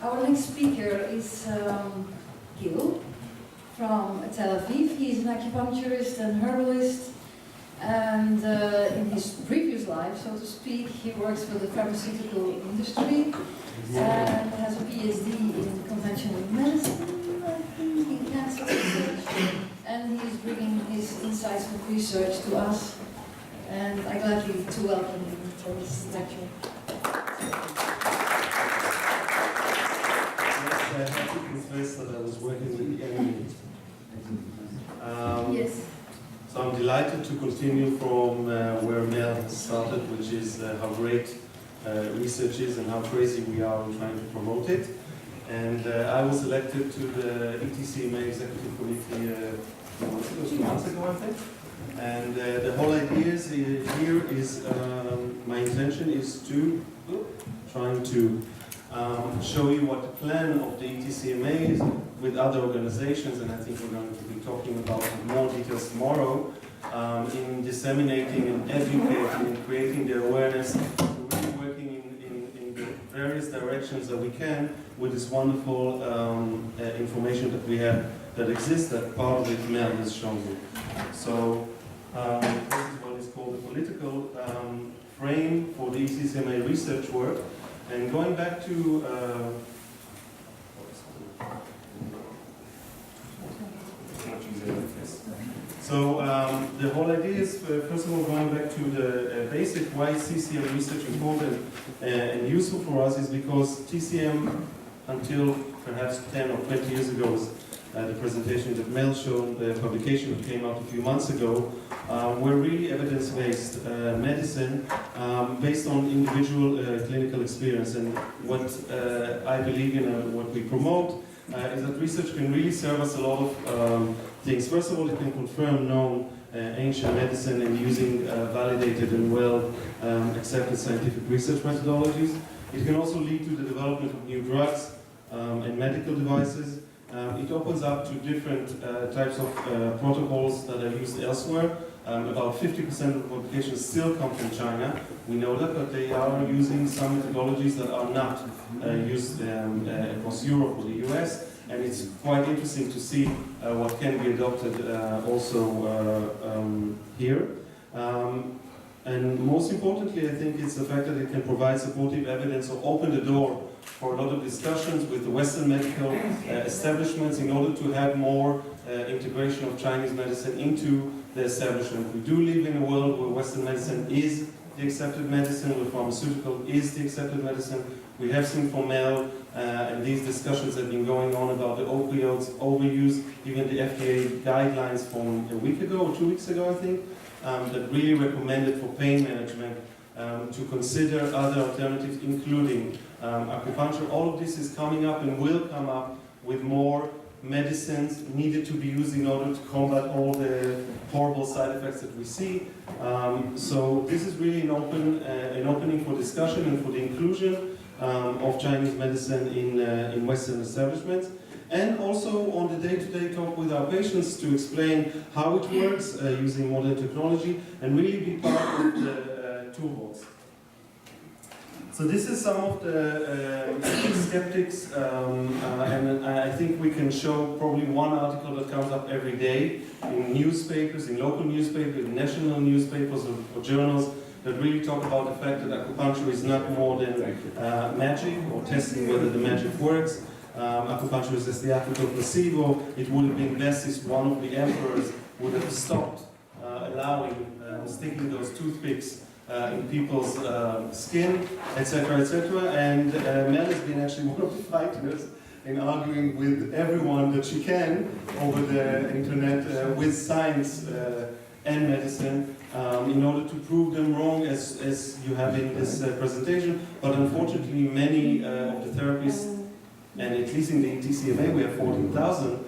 Our next speaker is Gil from Tel Aviv. He is an acupuncturist and herbalist, and in his previous life, so to speak, he works for the pharmaceutical industry and has a PhD in conventional medicine, I think, in cancer research, and he is bringing his insights from research to us, and I gladly to welcome him for this lecture. I have to confess that I was working with the enemy. Yes. So I'm delighted to continue from where Mel has started, which is how great research is and how crazy we are in trying to promote it. And I was elected to the ETCMA Executive Committee 2 months ago, I think. And the whole idea is here is, my intention is to, trying to show you what the plan of the ETCMA is with other organizations, and I think we're going to be talking about more details tomorrow, in disseminating and educating and creating the awareness, really working in the various directions that we can with this wonderful information that we have that exists, that part of it Mel has shown you. So this is what is called the political frame for the ETCMA research work. And going back to so the whole idea is, first of all, going back to the basic why TCM research important and useful for us is because TCM, until perhaps 10 or 20 years ago, the presentation that Mel showed, the publication that came out a few months ago, were really evidence-based medicine based on individual clinical experience. And what I believe in and what we promote is that research can really serve us a lot of things. First of all, it can confirm known ancient medicine and using validated and well accepted scientific research methodologies. It can also lead to the development of new drugs and medical devices. It opens up to different types of protocols that are used elsewhere. About 50% of the publications still come from China. We know that, but they are using some methodologies that are not used across Europe or the US. And it's quite interesting to see what can be adopted also here. And most importantly, I think it's the fact that it can provide supportive evidence or open the door for a lot of discussions with the Western medical establishments in order to have more integration of Chinese medicine into the establishment. We do live in a world where Western medicine is the accepted medicine, where pharmaceutical is the accepted medicine. We have seen from Mel, and these discussions have been going on about the opioids overuse, even the FDA guidelines from a week ago or 2 weeks ago, I think, that really recommended for pain management to consider other alternatives, including acupuncture. All of this is coming up and will come up with more medicines needed to be used in order to combat all the horrible side effects that we see. So this is really an opening for discussion and for the inclusion of Chinese medicine in Western establishments. And also on the day-to-day talk with our patients to explain how it works using modern technology and really be part of the toolbox. So this is some of the skeptics, and I think we can show probably one article that comes up every day in newspapers, in local newspapers, in national newspapers or journals that really talk about the fact that acupuncture is not more than magic or testing whether the magic works. Acupuncture is just the theatrical placebo. It would have been best if one of the emperors would have stopped allowing sticking those toothpicks in people's skin, etc., etc. And Mel has been actually one of the fighters in arguing with everyone that she can over the internet with science and medicine in order to prove them wrong, as you have in this presentation. But unfortunately, many of the therapists, and at least in the ETCMA, we have 14,000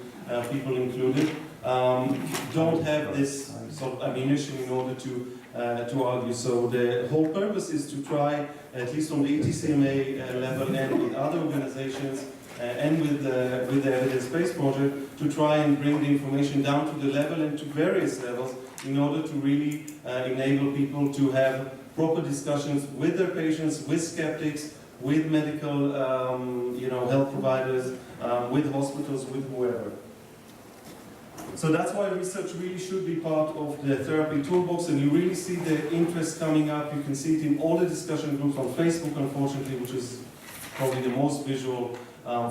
people included, don't have this sort of ammunition in order to argue. So the whole purpose is to try, at least on the ETCMA level and with other organizations and with the evidence-based project, to try and bring the information down to the level and to various levels in order to really enable people to have proper discussions with their patients, with skeptics, with medical health providers, with hospitals, with whoever. So that's why research really should be part of the therapy toolbox, and you really see the interest coming up. You can see it in all the discussion groups on Facebook, unfortunately, which is probably the most visual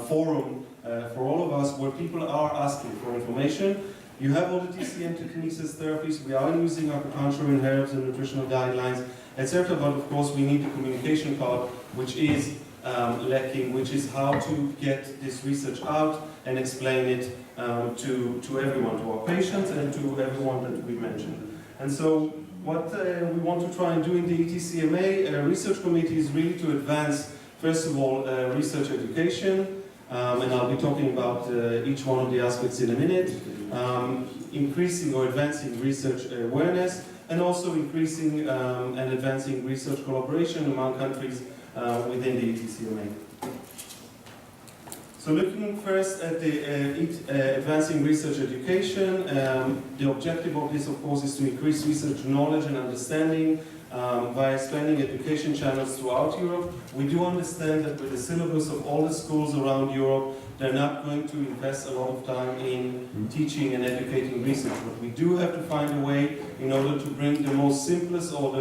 forum for all of us, where people are asking for information. You have all the TCM techniques as therapies. We are using acupuncture in herbs and nutritional guidelines, etc. But of course, we need the communication part, which is lacking, which is how to get this research out and explain it to everyone, to our patients and to everyone that we mentioned. And so what we want to try and do in the ETCMA research committee is really to advance, first of all, research education, and I'll be talking about each one of the aspects in a minute, increasing or advancing research awareness, and also increasing and advancing research collaboration among countries within the ETCMA. So looking first at the advancing research education, the objective of this, of course, is to increase research knowledge and understanding by expanding education channels throughout Europe. We do understand that with the syllabus of all the schools around Europe, they're not going to invest a lot of time in teaching and educating research, but we do have to find a way in order to bring the most simplest or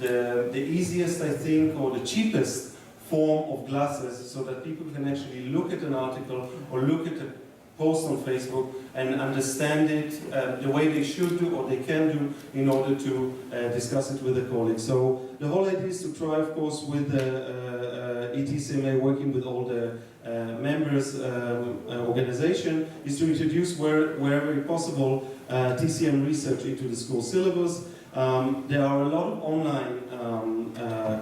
the easiest, I think, or the cheapest form of glasses, so that people can actually look at an article or look at a post on Facebook and understand it the way they should do or they can do in order to discuss it with their colleagues. So the whole idea is to try, of course, with the ETCMA, working with all the members organization, is to introduce wherever possible TCM research into the school syllabus. There are a lot of online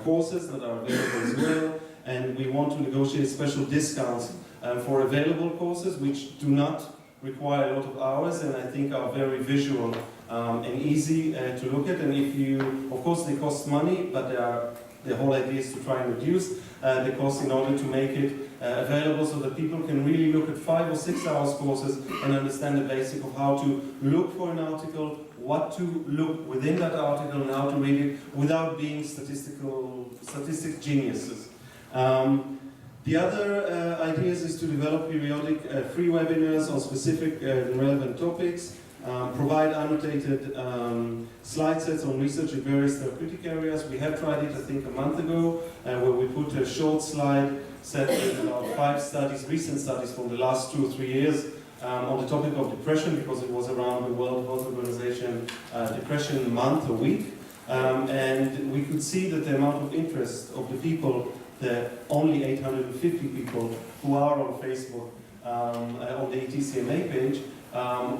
courses that are available as well, and we want to negotiate special discounts for available courses which do not require a lot of hours and I think are very visual and easy to look at. And if you, of course, they cost money, but the whole idea is to try and reduce the cost in order to make it available so that people can really look at 5 or 6 hours courses and understand the basic of how to look for an article, what to look within that article, and how to read it without being statistic geniuses. The other ideas is to develop periodic free webinars on specific and relevant topics, provide annotated slide sets on research in various therapeutic areas. We have tried it, I think, a month ago, where we put a short slide set with about 5 studies, recent studies from the last 2 or 3 years, on the topic of depression, because it was around the World Health Organization Depression Month or Week. And we could see that the amount of interest of the people, the only 850 people who are on Facebook on the ETCMA page,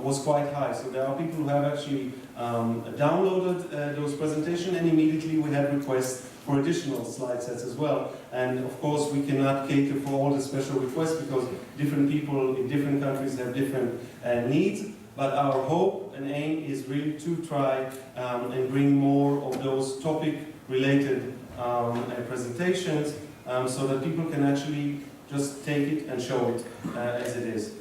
was quite high. So there are people who have actually downloaded those presentations, and immediately we had requests for additional slide sets as well. And of course we cannot cater for all the special requests because different people in different countries have different needs. But our hope and aim is really to try and bring more of those topic-related presentations so that people can actually just take it and show it as it is.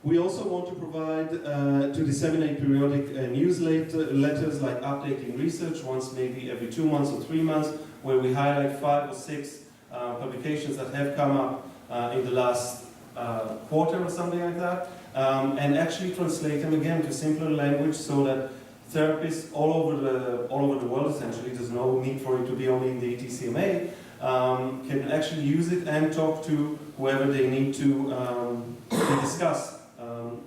We also want to provide, to disseminate periodic newsletters like updating research once maybe every 2 months or 3 months, where we highlight 5 or 6 publications that have come up in the last quarter or something like that, and actually translate them again to simpler language so that therapists all over the world, essentially, there's no need for it to be only in the ETCMA, can actually use it and talk to whoever they need to discuss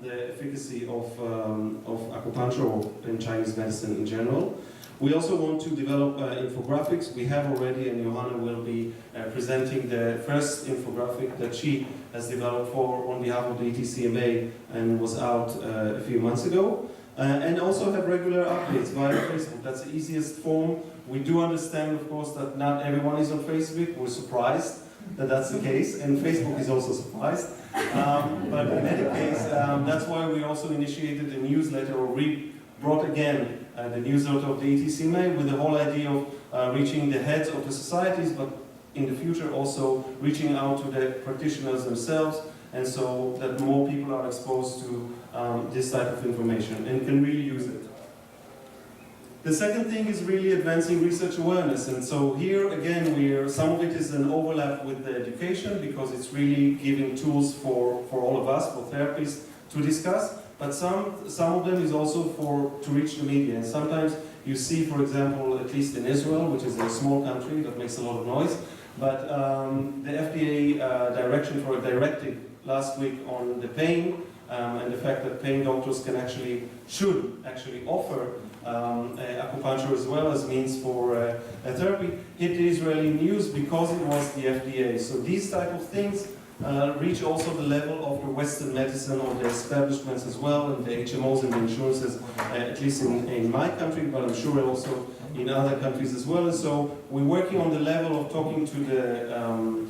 the efficacy of acupuncture or in Chinese medicine in general. We also want to develop infographics. We have already, and Johanna will be presenting the first infographic that she has developed on behalf of the ETCMA and was out a few months ago. And also have regular updates via Facebook. That's the easiest form. We do understand, of course, that not everyone is on Facebook. We're surprised that that's the case, and Facebook is also surprised. But in any case, that's why we also initiated a newsletter, or brought again the newsletter of the ETCMA with the whole idea of reaching the heads of the societies, but in the future also reaching out to the practitioners themselves, and so that more people are exposed to this type of information and can really use it. The second thing is really advancing research awareness, and so here again some of it is an overlap with the education because it's really giving tools for all of us, for therapists, to discuss, but some of them is also to reach the media. And sometimes you see, for example, at least in Israel, which is a small country that makes a lot of noise, but the FDA directive last week on the pain and the fact that pain doctors should actually offer acupuncture as well as means for therapy, hit the Israeli news because it was the FDA. So these type of things reach also the level of the Western medicine or the establishments as well, and the HMOs and the insurances, at least in my country, but I'm sure also in other countries as well. And so we're working on the level of talking to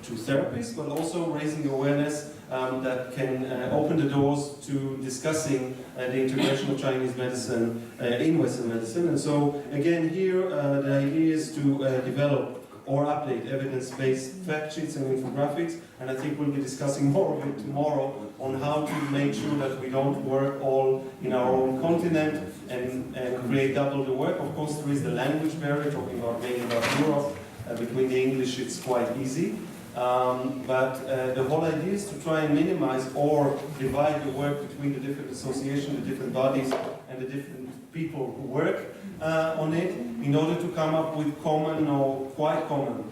therapists, but also raising awareness that can open the doors to discussing the integration of Chinese medicine in Western medicine. And so again here the idea is to develop or update evidence-based fact sheets and infographics, and I think we'll be discussing more of it tomorrow on how to make sure that we don't work all in our own continent and create double the work. Of course there is the language barrier, talking mainly about Europe. Between the English it's quite easy. But the whole idea is to try and minimize or divide the work between the different associations, the different bodies, and the different people who work on it, in order to come up with common or quite common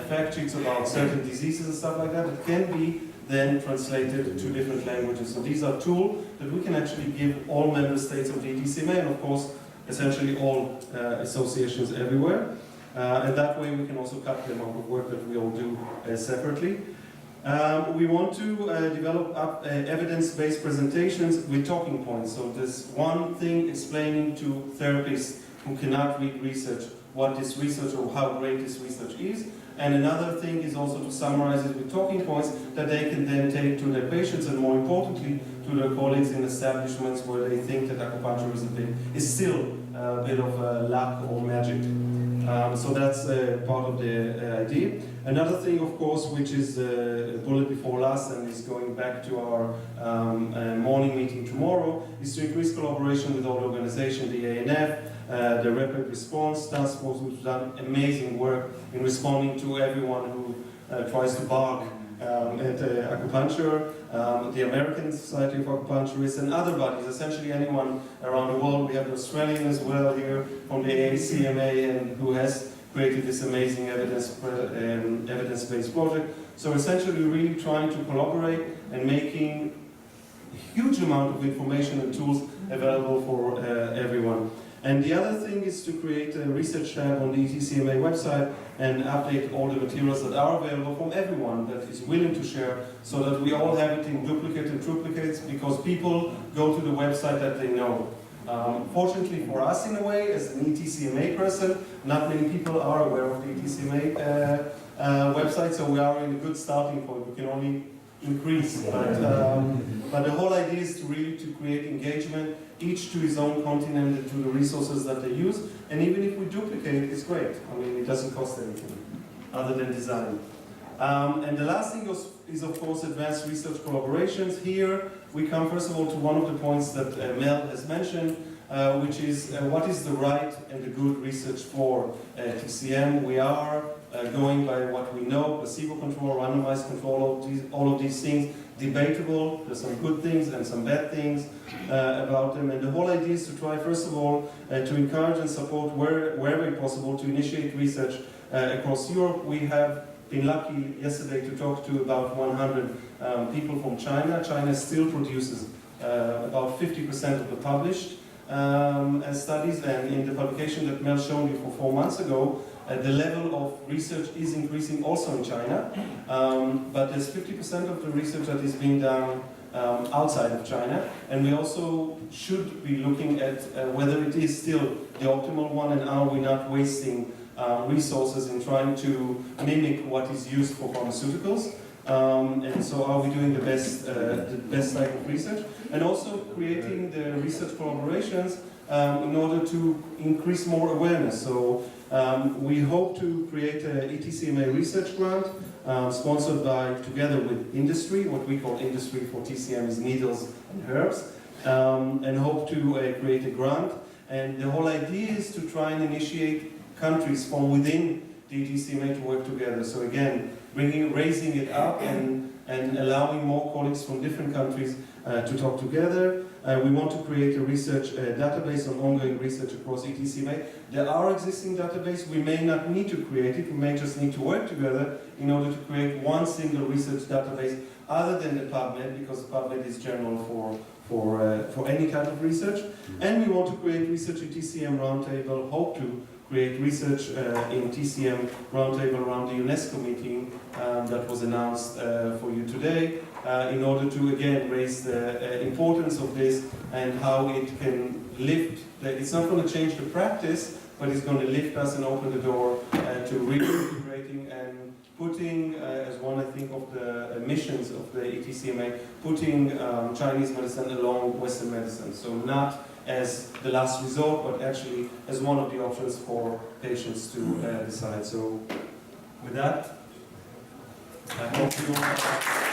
fact sheets about certain diseases and stuff like that that can be then translated to different languages. So these are tools that we can actually give all member states of the ETCMA, and of course essentially all associations everywhere. And that way we can also cut the amount of work that we all do separately. We want to develop evidence-based presentations with talking points. So there's one thing explaining to therapists who cannot read research what this research or how great this research is. And another thing is also to summarize it with talking points that they can then take to their patients and, more importantly, to their colleagues in establishments where they think that acupuncture is still a bit of luck or magic. So that's part of the idea. Another thing, of course, which is a bullet before last and is going back to our morning meeting tomorrow, is to increase collaboration with all organizations, the ANF, the Rapid Response Task Force, which has done amazing work in responding to everyone who tries to bark at acupuncture, the American Society of Acupuncturists, and other bodies, essentially anyone around the world. We have the Australian as well here from the ETCMA, and who has created this amazing evidence-based project. So essentially really trying to collaborate and making a huge amount of information and tools available for everyone. And the other thing is to create a research tab on the ETCMA website and update all the materials that are available from everyone that is willing to share, so that we all have it in duplicate and triplicates, because people go to the website that they know. Fortunately for us, in a way, as an ETCMA person, not many people are aware of the ETCMA website, so we are in a good starting point. We can only increase, but the whole idea is to really create engagement, each to his own continent and to the resources that they use. And even if we duplicate it, it's great. I mean, it doesn't cost anything other than design. And the last thing is of course advanced research collaborations. Here we come first of all to one of the points that Mel has mentioned, which is what is the right and the good research for TCM. We are going by what we know, placebo control, randomized control, all of these things, debatable. There's some good things and some bad things about them. And the whole idea is to try, first of all, to encourage and support wherever possible to initiate research across Europe. We have been lucky yesterday to talk to about 100 people from China. China still produces about 50% of the published studies, and in the publication that Mel showed you for 4 months ago, the level of research is increasing also in China, but there's 50% of the research that is being done outside of China, and we also should be looking at whether it is still the optimal one, and are we not wasting resources in trying to mimic what is used for pharmaceuticals. And so are we doing the best type of research, and also creating the research collaborations in order to increase more awareness. So we hope to create an ETCMA research grant sponsored together with industry. What we call industry for TCM is needles and herbs, and hope to create a grant. And the whole idea is to try and initiate countries from within the ETCMA to work together. So again, raising it up and allowing more colleagues from different countries to talk together. We want to create a research database on ongoing research across ETCMA. There are existing databases. We may not need to create it. We may just need to work together in order to create one single research database other than the PubMed, because PubMed is general for any type of research. And we want to create research in TCM roundtable, hope to create research in TCM roundtable around the UNESCO meeting that was announced for you today, in order to again raise the importance of this and how it can lift. It's not going to change the practice, but it's going to lift us and open the door to really integrating and putting, as one I think of the missions of the ETCMA, putting Chinese medicine along Western medicine. So not as the last resort, but actually as one of the options for patients to decide. So with that, I hope you